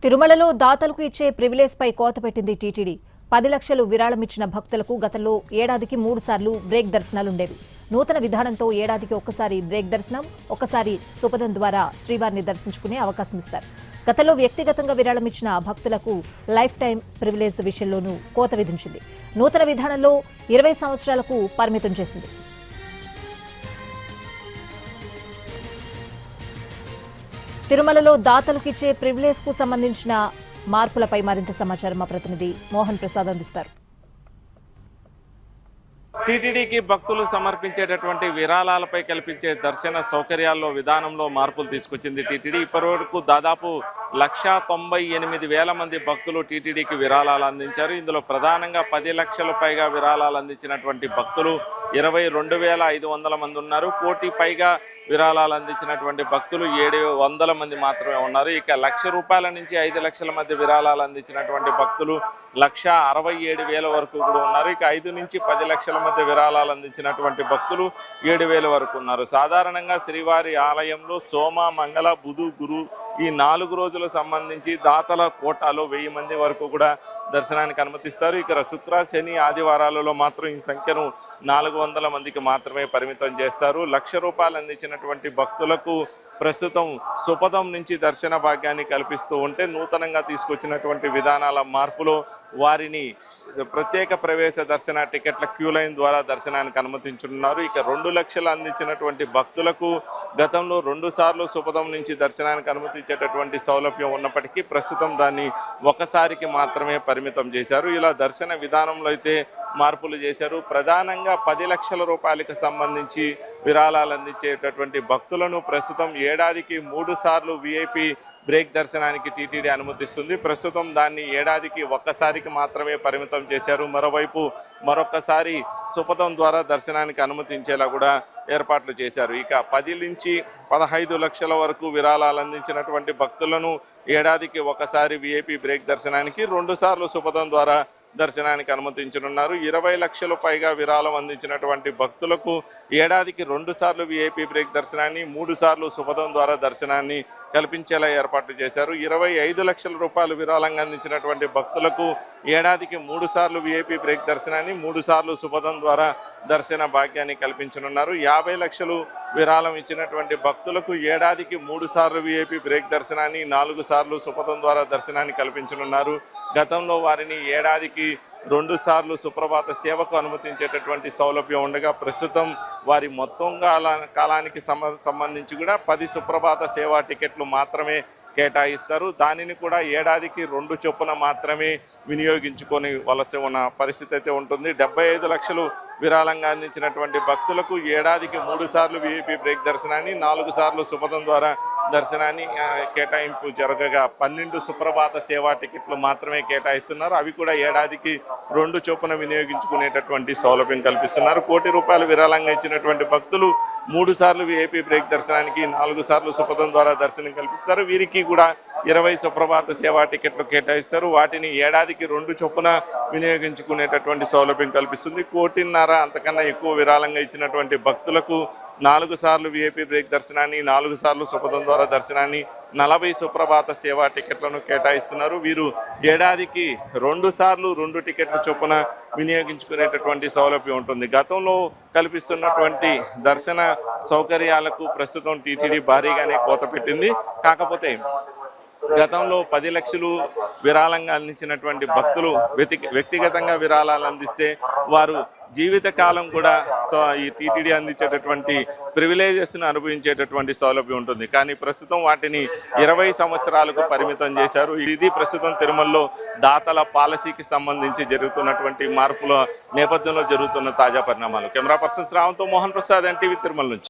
తిరుమలలో దాతలకు ఇచ్చే ప్రివిలేజ్ పై కోత పెట్టింది టీటీడీ. 10 లక్షలు విరాళమిచ్చిన భక్తులకు గతంలో ఏడాదికి 3 సార్లు బ్రేక్ దర్శనాలుండేవి. నూతన విధానంతో ఏడాదికి ఒక్కసారి బ్రేక్ దర్శనం, ఒక్కసారి సుపథం ద్వారా శ్రీవారిని దర్శించుకునే అవకాశం ఇస్తారు. గతంలో వ్యక్తిగతంగా విరాళమిచ్చిన భక్తులకు లైఫ్ టైం ప్రివిలేజ్ విషయంలోనూ కోత విధించింది. నూతన విధానంలో 20 సంవత్సరాలకు పరిమితం చేసింది. తిరుమలలో దాతలకు ఇచ్చే ప్రివిలేజ్ కు సంబంధించిన మార్పులపై మరింత సమాచారం మా ప్రతినిధి మోహన్ ప్రసాద్ అందిస్తారు. టీటీడీకి భక్తులు సమర్పించేటటువంటి విరాళాలపై కల్పించే దర్శన సౌకర్యాల్లో విధానంలో మార్పులు తీసుకొచ్చింది టీటీడీ. ఇప్పటివరకు దాదాపు 198,000 మంది భక్తులు టీటీడీకి విరాళాలు అందించారు. ఇందులో ప్రధానంగా 10 లక్షల పైగా విరాళాలు అందించినటువంటి భక్తులు 22,500 మంది ఉన్నారు. కోటి పైగా విరాళాలు అందించినటువంటి భక్తులు 700 మంది మాత్రమే ఉన్నారు. ఇక ₹1,00,000 నుంచి 5 లక్షల మధ్య విరాళాలు అందించినటువంటి భక్తులు 1,67,000 వరకు కూడా ఉన్నారు. ఇక 5 నుంచి 10 లక్షల మధ్య విరాళాలు అందించినటువంటి భక్తులు 7,000 వరకు ఉన్నారు. సాధారణంగా శ్రీవారి ఆలయంలో సోమ, మంగళ, బుధు, గురు ఈ 4 రోజులకు సంబంధించి దాతల కోటాలో 1000 మంది వరకు కూడా దర్శనానికి అనుమతిస్తారు. ఇక్కడ శుక్ర, శని, ఆదివారాలలో మాత్రం ఈ సంఖ్యను 400 మందికి మాత్రమే పరిమితం చేస్తారు. ₹1,00,000 అందించినటువంటి భక్తులకు ప్రస్తుతం సుపథం నుంచి దర్శన భాగ్యాన్ని కల్పిస్తూ ఉంటే, నూతనంగా తీసుకొచ్చినటువంటి విధానాల మార్పులో వారిని ప్రత్యేక ప్రవేశ దర్శన టికెట్ల క్యూ లైన్ ద్వారా దర్శనానికి అనుమతించున్నారు. ఇక 2 లక్షలు అందించినటువంటి భక్తులకు గతంలో 2 సార్లు సుపథం నుంచి దర్శనానికి అనుమతించేటటువంటి సౌలభ్యం ఉన్నప్పటికీ ప్రస్తుతం దాన్ని ఒకసారికి మాత్రమే పరిమితం చేశారు. ఇలా దర్శన విధానంలో అయితే మార్పులు చేశారు. ప్రధానంగా 10 లక్షల రూపాయలకు సంబంధించి విరాళాలు అందించేటటువంటి భక్తులను ప్రస్తుతం ఏడాదికి 3 సార్లు విఐపి బ్రేక్ దర్శనానికి టీటీడీ అనుమతిస్తుంది. ప్రస్తుతం దాన్ని ఏడాదికి ఒక్కసారికి మాత్రమే పరిమితం చేశారు. మరోవైపు మరొకసారి సుపథం ద్వారా దర్శనానికి అనుమతించేలా కూడా ఏర్పాట్లు చేశారు. ఇక 10 నుంచి 15 లక్షల వరకు విరాళాలు అందించినటువంటి భక్తులను ఏడాదికి ఒకసారి విఐపి బ్రేక్ దర్శనానికి, 2 సార్లు సుపథం ద్వారా దర్శనానికి అనుమతించనున్నారు. 20 లక్షల పైగా విరాళం అందించినటువంటి భక్తులకు ఏడాదికి 2 సార్లు విఐపి బ్రేక్ దర్శనాన్ని, 3 సార్లు సుపథం ద్వారా దర్శనాన్ని కల్పించేలా ఏర్పాట్లు చేశారు. 25 లక్షల రూపాయలు విరాళంగా అందించినటువంటి భక్తులకు ఏడాదికి 3 సార్లు విఐపి బ్రేక్ దర్శనాన్ని, 3 సార్లు సుపథం ద్వారా దర్శన భాగ్యాన్ని కల్పించనున్నారు. 50 లక్షలు విరాళం ఇచ్చినటువంటి భక్తులకు ఏడాదికి 3 సార్లు విఐపి బ్రేక్ దర్శనాన్ని, 4 సార్లు సుపథం ద్వారా దర్శనాన్ని కల్పించనున్నారు. గతంలో వారిని ఏడాదికి 2 సార్లు సుప్రభాత సేవకు అనుమతించేటటువంటి సౌలభ్యం ఉండగా ప్రస్తుతం వారి మొత్తం కాలానికి సంబంధించి కూడా 10 సుప్రభాత సేవా టికెట్లు మాత్రమే కేటాయిస్తారు. దానిని కూడా ఏడాదికి 2 చొప్పున మాత్రమే వినియోగించుకొని వలస ఉన్న పరిస్థితి అయితే ఉంటుంది. 75 లక్షలు విరాళంగా అందించినటువంటి భక్తులకు ఏడాదికి 3 సార్లు విఐపి బ్రేక్ దర్శనాన్ని, 4 సార్లు సుపథం ద్వారా దర్శనాన్ని కేటాయింపు జరగగా 12 సుప్రభాత సేవా టికెట్లు మాత్రమే కేటాయిస్తున్నారు. అవి కూడా ఏడాదికి 2 చొప్పున వినియోగించుకునేటటువంటి సౌలభ్యం కల్పిస్తున్నారు. ₹1,00,000 విరాళంగా ఇచ్చినటువంటి భక్తులు 3 సార్లు విఐపి బ్రేక్ దర్శనానికి, 4 సార్లు సుపథం ద్వారా దర్శనం కల్పిస్తారు. వీరికి కూడా 20 సుప్రభాత సేవా టికెట్లు కేటాయిస్తారు. వాటిని ఏడాదికి 2 చొప్పున వినియోగించుకునేటటువంటి సౌలభ్యం కల్పిస్తుంది. 1,50,00,000 అంతకన్నా ఎక్కువ విరాళంగా ఇచ్చినటువంటి భక్తులకు 4 సార్లు విఐపి బ్రేక్ దర్శనాన్ని, 4 సార్లు సుపథం ద్వారా దర్శనాన్ని, 40 సుప్రభాత సేవా టికెట్లను కేటాయిస్తున్నారు. వీరు ఏడాదికి 2 సార్లు 2 టికెట్ల చొప్పున వినియోగించుకునేటటువంటి సౌలభ్యం ఉంటుంది. గతంలో కల్పిస్తున్నటువంటి దర్శన సౌకర్యాలకు ప్రస్తుతం టీటీడీ భారీగానే కోత పెట్టింది. కాకపోతే గతంలో 10 లక్షలు విరాళంగా అందించినటువంటి భక్తులు వ్యక్తిగతంగా విరాళాలు అందిస్తే వారు జీవితకాలం కూడా ఈ టీటీడీ అందించేటటువంటి ప్రివిలేజెస్ను అనుభవించేటటువంటి సౌలభ్యం ఉంటుంది. కానీ ప్రస్తుతం వాటిని 20 సంవత్సరాలకు పరిమితం చేశారు. ఇది ప్రస్తుతం తిరుమలలో దాతల పాలసీకి సంబంధించి జరుగుతున్నటువంటి మార్పుల నేపథ్యంలో జరుగుతున్న తాజా పరిణామాలు. కెమెరా పర్సన్ శ్రావంతో మోహన్ ప్రసాద్, ఎన్టీవీ, తిరుమల నుంచి.